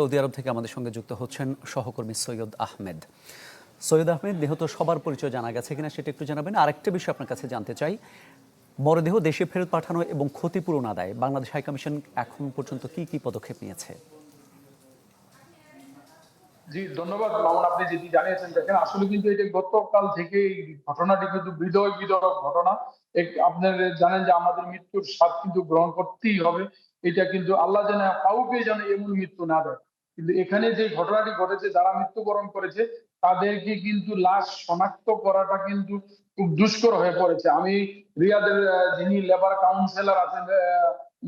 Saudi আরব থেকে আমাদের সঙ্গে যুক্ত হচ্ছেন সহকর্মী সৈয়দ আহমেদ। সৈয়দ আহমেদ, দেহ তো সবার পরিচয় জানা গেছে কিনা সেটা একটু জানাবেন। আরেকটা বিষয় আপনার কাছে জানতে চাই, মরদেহ দেশে ফেরত পাঠানো এবং ক্ষতিপূরণ আদায় বাংলাদেশ হাইকমিশন এখন পর্যন্ত কি কি পদক্ষেপ নিয়েছে? জি, ধন্যবাদ মামুন। আপনি যেটি জানিয়েছেন, দেখেন আসলে কিন্তু এটা গতকাল থেকে এই ঘটনাটি কিন্তু হৃদয় বিদারক ঘটনা। আপনার জানেন যে আমাদের মৃত্যুর স্বাদ কিন্তু গ্রহণ করতেই হবে। এটা কিন্তু আল্লাহ যেন কাউকে যেন এমন মৃত্যু না দেয়। কিন্তু এখানে যে ঘটনাটি ঘটেছে, যারা মৃত্যুবরণ করেছে তাদেরকে কিন্তু লাশ শনাক্ত করাটা কিন্তু খুব দুষ্কর হয়ে পড়েছে। আমি রিয়াদের যিনি লেবার কাউন্সিলর আছেন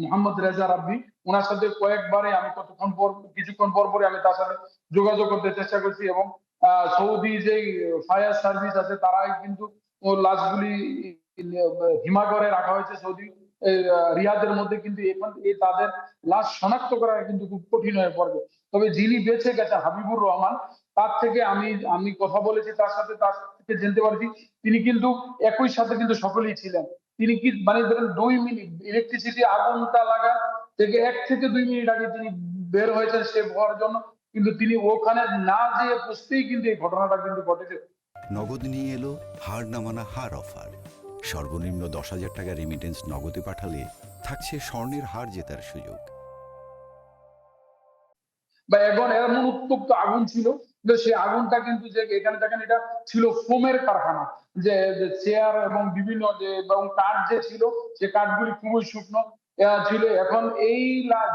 মোহাম্মদ রেজা রাব্বি, ওনার সাথে কয়েকবারে আমি কিছুক্ষণ পর পরে আমি তার সাথে যোগাযোগ করতে চেষ্টা করছি, এবং সৌদি যে ফায়ার সার্ভিস আছে তারাই কিন্তু ও লাশগুলি হিমাগরে রাখা হয়েছে সৌদি রিয়াদের মধ্যে। কিন্তু এখন এই তাদের লাশ শনাক্ত করা কিন্তু খুব কঠিন হয়ে পড়বে। তবে যিনি বেঁচে গেছেন হাবিবুর রহমান, তার থেকে আমি কথা বলেছি তার সাথে, তার থেকে জানতে পারছি তিনি কিন্তু একই সাথে কিন্তু সকলেই ছিলেন। তিনি কি মানে ধরেন 2 মিনিট ইলেকট্রিসিটি আগুনটা লাগার থেকে 1 থেকে 2 মিনিট আগে তিনি বের হয়েছেন সেভ হওয়ার জন্য, কিন্তু তিনি ওখানে না যেয়ে পুষতেই কিন্তু এই ঘটনাটা কিন্তু ঘটেছে। নগদ নিয়ে এলো হার না মানা হার অফার। সর্বনিম্ন 10,000 টাকা রেমিটেন্স নগদে পাঠালে থাকছে স্বর্ণের হার জেতার সুযোগ। বা এখন এমন উত্তপ্ত আগুন ছিল যে সেই আগুনটা কিন্তু যে এখানে দেখেন এটা ছিল ফোমের কারখানা, যে চেয়ার এবং বিভিন্ন যে এবং কাঠ যে ছিল সে কাঠগুলি খুবই শুকনো ছিল। এখন এই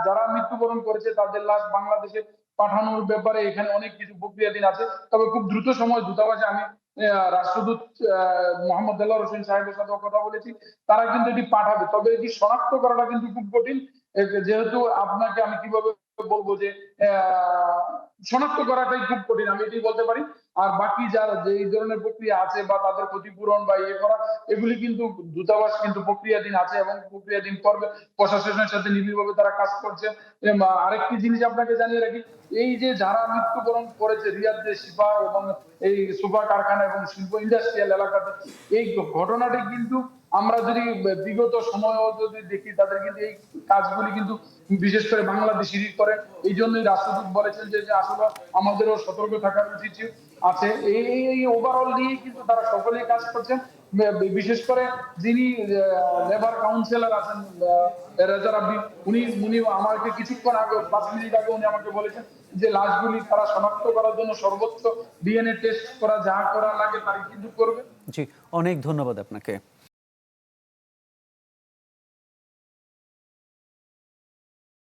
যারা মৃত্যুবরণ করেছে তাদের লাশ বাংলাদেশে পাঠানোর ব্যাপারে এখানে অনেক কিছু প্রক্রিয়াধীন আছে। তবে খুব দ্রুত সময় দূতাবাসে আমি রাষ্ট্রদূত মোহাম্মদ দেলোয়ার হোসেন সাহেবের সাথে কথা বলেছি, তারা কিন্তু এটি পাঠাবে। তবে এটি শনাক্ত করাটা কিন্তু খুব কঠিন, যেহেতু আপনাকে আমি কিভাবে বলবো যে আহ, শনাক্ত করাটাই খুব কঠিন, আমি এটাই বলতে পারি। আর বাকি যারা যে এই ধরনের প্রক্রিয়া আছে বা তাদের ক্ষতিপূরণ বা ইয়ে করা, এগুলি কিন্তু দূতাবাস কিন্তু প্রক্রিয়াধীন আছে এবং প্রক্রিয়াধীন করবে। প্রশাসনের সাথে নিবিড়ভাবে তারা কাজ করছে। আরেকটি জিনিস আপনাকে জানিয়ে রাখি, এই যে যারা মৃত্যুবরণ করেছে রিয়াদ যে শিপা এবং এই সুপা কারখানা এবং শিল্প ইন্ডাস্ট্রিয়াল এলাকাতে, এই ঘটনাটি কিন্তু আমরা যদি বিগত সময়ও যদি দেখি তাদের কিন্তু এই কাজগুলি কিন্তু বিশেষ করে বাংলাদেশি করে। এই জন্যই রাষ্ট্রদূত বলেছেন যে যে আসলে আমাদেরও সতর্ক থাকার উচিত আছে। এই ওভারঅল নিয়ে কিন্তু তারা সকলেই কাজ করছেন। বিশেষ করে যিনি লেবার কাউন্সিলর আছেন রেজা রাব্বি, উনি উনি আমাকে কিছুক্ষণ আগে 5 মিনিট আগে উনি আমাকে বলেছেন যে লাশগুলি তারা শনাক্ত করার জন্য সর্বোচ্চ ডিএনএ টেস্ট করা যা করা লাগে তাই কিন্তু করবে। জি, অনেক ধন্যবাদ আপনাকে।